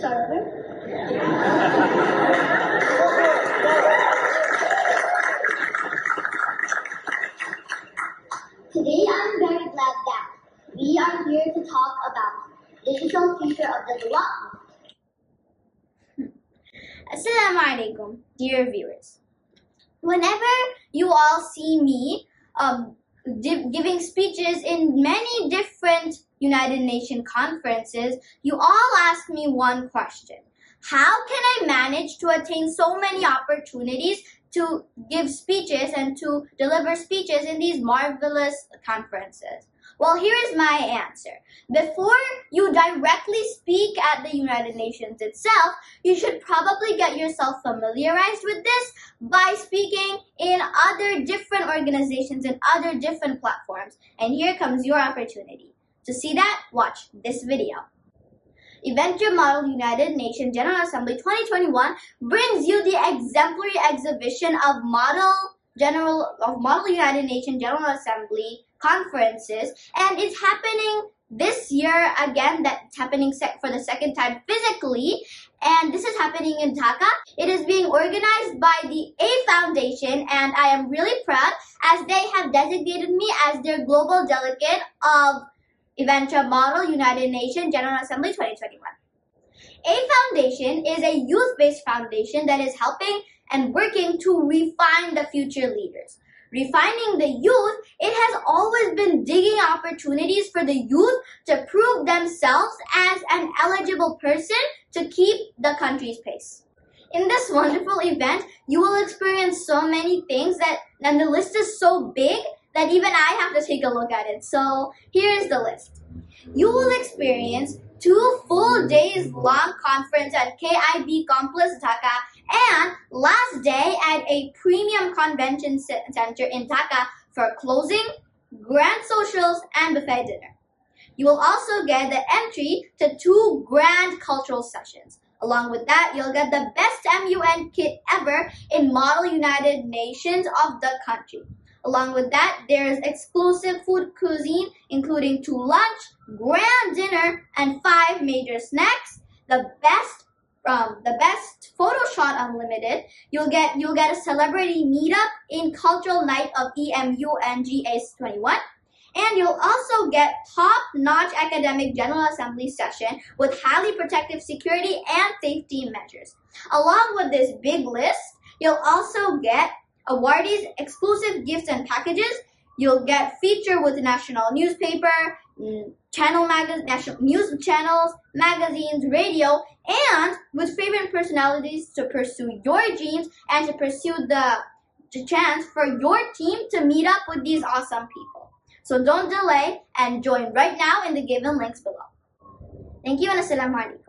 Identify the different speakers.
Speaker 1: server? Today I'm very glad that we are here to talk about digital future of the development.
Speaker 2: Assalamu alaikum, dear viewers. Whenever you all see me giving speeches in many different United Nations conferences, you all ask me one question. How can I manage to attain so many opportunities to give speeches and to deliver speeches in these marvelous conferences? Well, here is my answer. Before you directly speak at the United Nations itself, you should probably get yourself familiarized with this by speaking in other different organizations and other different platforms. And here comes your opportunity. To see that, watch this video. Eventure Model United Nations General Assembly 2021 brings you the exemplary exhibition of Model United Nations General Assembly conferences, and it's happening this year again. That's happening for the second time physically, and this is happening in Dhaka. It is being organized by the A Foundation, and I am really proud as they have designated me as their global delegate of Eventure Model United Nations General Assembly 2021. A Foundation is a youth-based foundation that is helping and working to refine the future leaders. Refining the youth, it has always been digging opportunities for the youth to prove themselves as an eligible person to keep the country's pace. In this wonderful event, you will experience so many things and the list is so big that even I have to take a look at it. So here's the list. You will experience 2 full days long conference at KIB Complex Dhaka and last day at a premium convention center in Dhaka for closing, grand socials, and buffet dinner. You will also get the entry to 2 grand cultural sessions. Along with that, you'll get the best MUN kit ever in Model United Nations of the country. Along with that, there's exclusive food cuisine, including 2 lunch, grand dinner, and 5 major snacks. The best photo shot unlimited. You'll get a celebrity meetup in cultural night of EMU and GA21. And you'll also get top-notch academic General Assembly session with highly protective security and safety measures. Along with this big list, you'll also get awardees, exclusive gifts and packages. You'll get feature with national newspaper, national news channels, magazines, radio, and with favorite personalities to pursue your dreams and to pursue the chance for your team to meet up with these awesome people. So don't delay and join right now in the given links below. Thank you and assalamu alaikum.